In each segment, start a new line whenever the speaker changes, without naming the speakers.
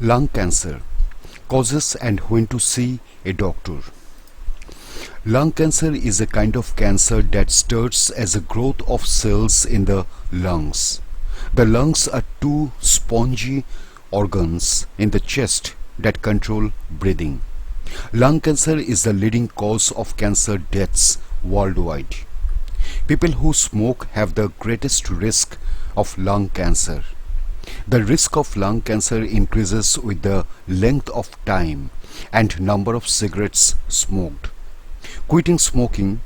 Lung cancer, causes and when to see a doctor. Lung cancer is a kind of cancer that starts as a growth of cells in the lungs. The lungs are two spongy organs in the chest that control breathing. Lung cancer is the leading cause of cancer deaths worldwide. People who smoke have the greatest risk of lung cancer. The risk of lung cancer increases with the length of time and number of cigarettes smoked. Quitting smoking,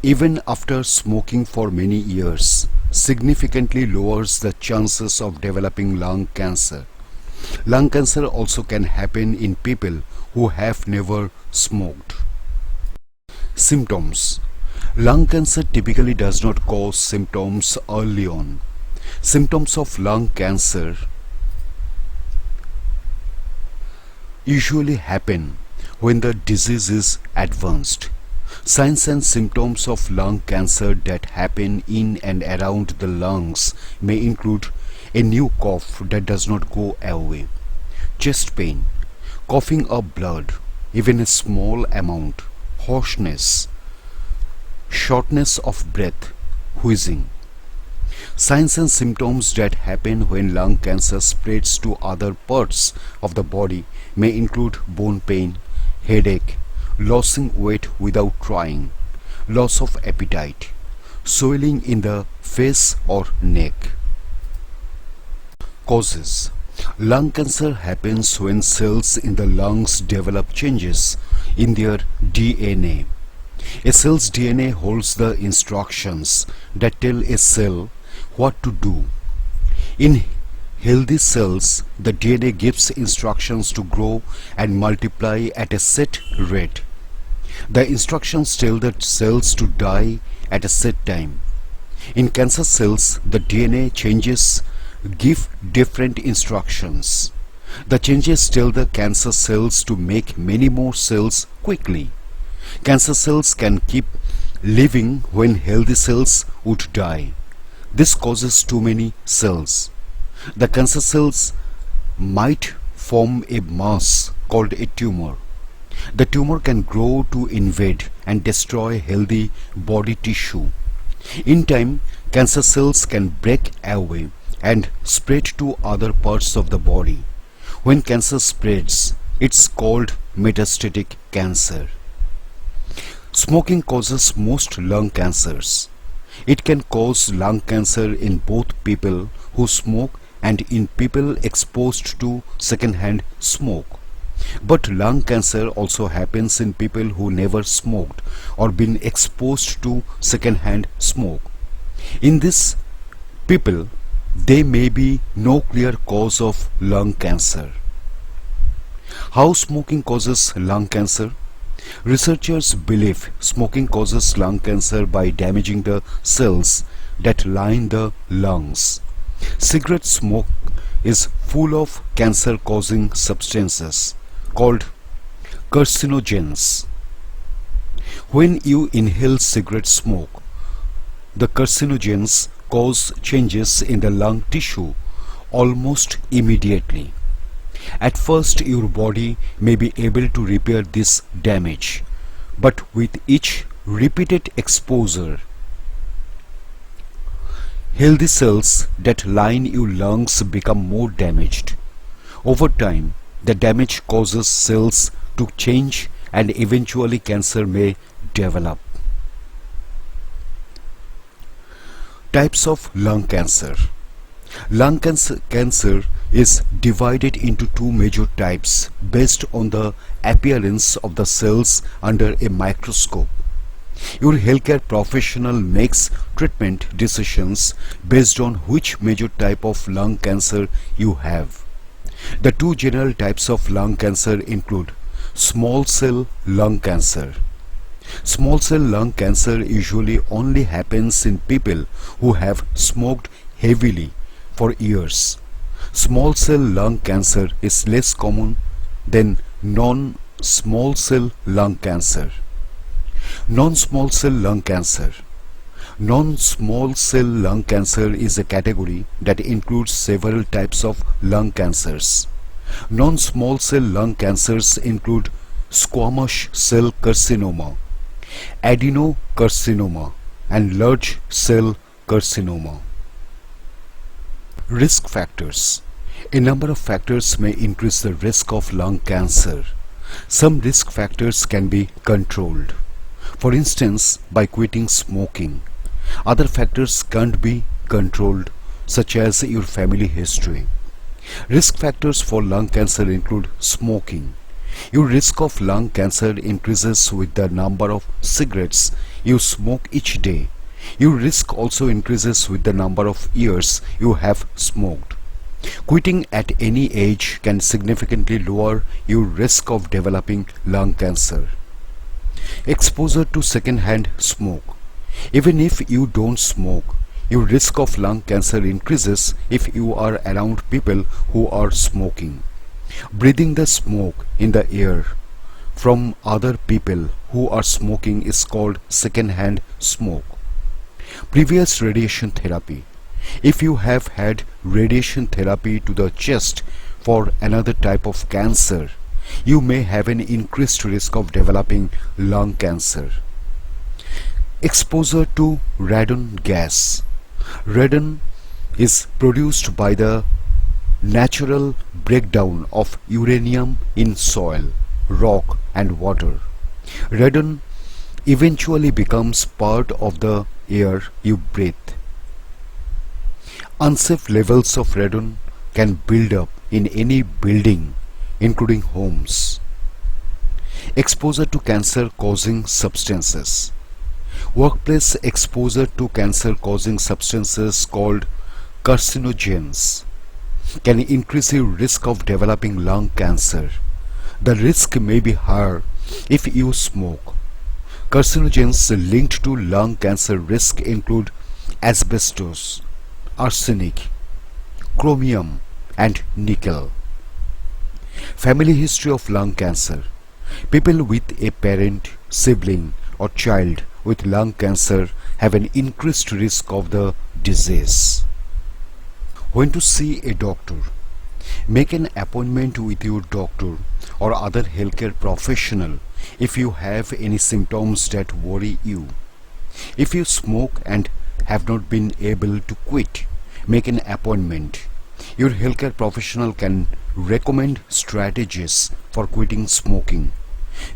even after smoking for many years, significantly lowers the chances of developing lung cancer. Lung cancer also can happen in people who have never smoked. Symptoms. Lung cancer typically does not cause symptoms early on. Symptoms of lung cancer usually happen when the disease is advanced. Signs and symptoms of lung cancer that happen in and around the lungs may include a new cough that does not go away, chest pain, coughing up blood, even a small amount, hoarseness, shortness of breath, wheezing. Signs and symptoms that happen when lung cancer spreads to other parts of the body may include bone pain, headache, losing weight without trying, loss of appetite, swelling in the face or neck. Causes. Lung cancer happens when cells in the lungs develop changes in their DNA. A cell's DNA holds the instructions that tell a cell what to do. In healthy cells, the DNA gives instructions to grow and multiply at a set rate. The instructions tell the cells to die at a set time. In cancer cells, the DNA changes give different instructions. The changes tell the cancer cells to make many more cells quickly. Cancer cells can keep living when healthy cells would die. This causes too many cells. The cancer cells might form a mass called a tumor. The tumor can grow to invade and destroy healthy body tissue. In time, cancer cells can break away and spread to other parts of the body. When cancer spreads, it's called metastatic cancer. Smoking causes most lung cancers. It can cause lung cancer in both people who smoke and in people exposed to secondhand smoke. But lung cancer also happens in people who never smoked or been exposed to secondhand smoke. In these people, there may be no clear cause of lung cancer. How smoking causes lung cancer? Researchers believe smoking causes lung cancer by damaging the cells that line the lungs. Cigarette smoke is full of cancer-causing substances called carcinogens. When you inhale cigarette smoke, the carcinogens cause changes in the lung tissue almost immediately. At first, your body may be able to repair this damage, but with each repeated exposure, healthy cells that line your lungs become more damaged. Over time, the damage causes cells to change and eventually cancer may develop. Types of lung cancer. Lung cancer is divided into two major types based on the appearance of the cells under a microscope. Your healthcare professional makes treatment decisions based on which major type of lung cancer you have. The two general types of lung cancer include small cell lung cancer. Small cell lung cancer usually only happens in people who have smoked heavily for years. Small cell lung cancer is less common than non-small cell lung cancer. Non-small cell lung cancer. Non-small cell lung cancer is a category that includes several types of lung cancers. Non-small cell lung cancers include squamous cell carcinoma, adenocarcinoma, and large cell carcinoma. Risk factors. A number of factors may increase the risk of lung cancer. Some risk factors can be controlled. For instance, by quitting smoking. Other factors can't be controlled, such as your family history. Risk factors for lung cancer include smoking. Your risk of lung cancer increases with the number of cigarettes you smoke each day. Your risk also increases with the number of years you have smoked. Quitting at any age can significantly lower your risk of developing lung cancer. Exposure to second-hand smoke. Even if you don't smoke, your risk of lung cancer increases if you are around people who are smoking. Breathing the smoke in the air from other people who are smoking is called second-hand smoke. Previous radiation therapy. If you have had radiation therapy to the chest for another type of cancer, you may have an increased risk of developing lung cancer. Exposure to radon gas. Radon is produced by the natural breakdown of uranium in soil, rock, and water. Radon eventually becomes part of the air you breathe. Unsafe levels of radon can build up in any building, including homes. Exposure to cancer-causing substances. Workplace exposure to cancer-causing substances called carcinogens can increase your risk of developing lung cancer. The risk may be higher if you smoke. Carcinogens linked to lung cancer risk include asbestos, arsenic, chromium, and nickel. Family history of lung cancer. People with a parent, sibling, or child with lung cancer have an increased risk of the disease. When to see a doctor. Make an appointment with your doctor or other healthcare professional if you have any symptoms that worry you. If you smoke and have not been able to quit, make an appointment. Your healthcare professional can recommend strategies for quitting smoking.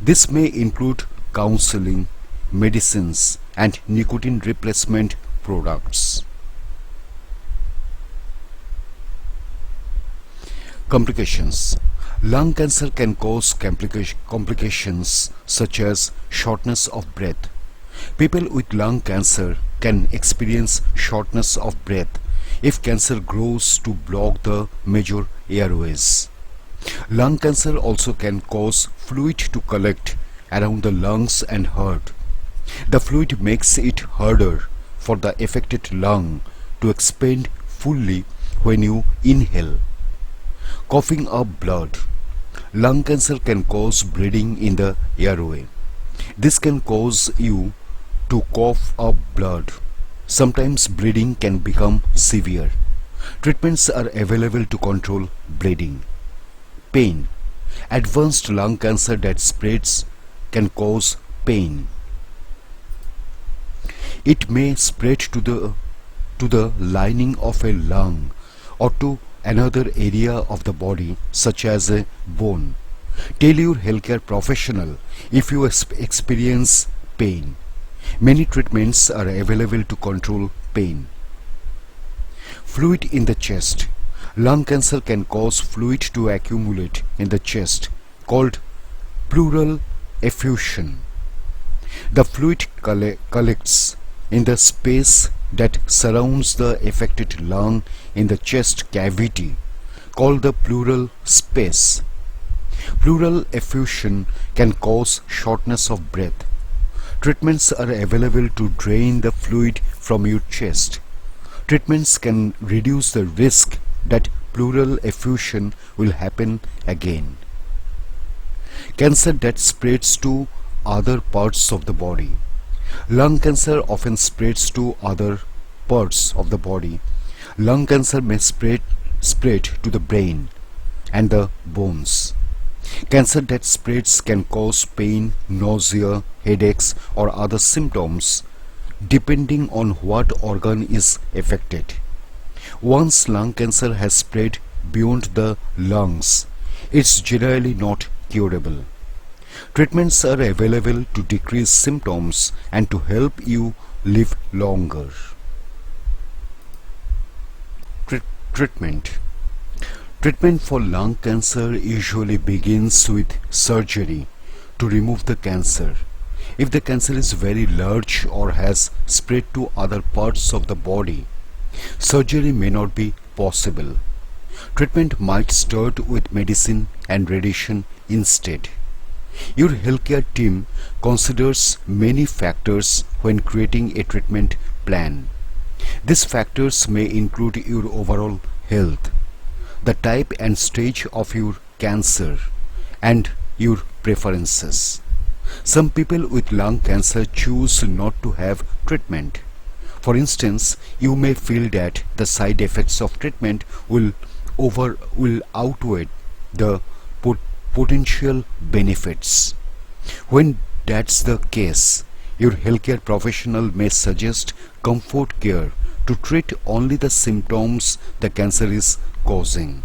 This may include counseling, medicines, and nicotine replacement products. Complications. Lung cancer can cause complications such as shortness of breath. People with lung cancer can experience shortness of breath if cancer grows to block the major airways. Lung cancer also can cause fluid to collect around the lungs and heart. The fluid makes it harder for the affected lung to expand fully when you inhale. Coughing up blood. Lung cancer can cause bleeding in the airway. This can cause you to cough up blood. Sometimes bleeding can become severe. Treatments are available to control bleeding. Pain. Advanced lung cancer that spreads can cause pain. It may spread to the lining of a lung or to another area of the body, such as a bone. Tell your healthcare professional if you experience pain. Many treatments are available to control pain. Fluid in the chest. Lung cancer can cause fluid to accumulate in the chest, called pleural effusion. The fluid collects in the space that surrounds the affected lung in the chest cavity, called the pleural space. Pleural effusion can cause shortness of breath. Treatments are available to drain the fluid from your chest. Treatments can reduce the risk that pleural effusion will happen again. Cancer that spreads to other parts of the body. Lung cancer often spreads to other parts of the body. Lung cancer may spread to the brain. and the bones. Cancer that spreads can cause pain, nausea, headaches, or other symptoms depending on what organ is affected. Once lung cancer has spread beyond the lungs, it's generally not curable. Treatments are available to decrease symptoms and to help you live longer. Treatment. Treatment for lung cancer usually begins with surgery to remove the cancer. If the cancer is very large or has spread to other parts of the body, surgery may not be possible. Treatment might start with medicine and radiation instead. Your healthcare team considers many factors when creating a treatment plan. These factors may include your overall health, the type and stage of your cancer, and your preferences. Some people with lung cancer choose not to have treatment. For instance, you may feel that the side effects of treatment will outweigh the potential benefits. When that's the case, your healthcare professional may suggest comfort care to treat only the symptoms the cancer is causing.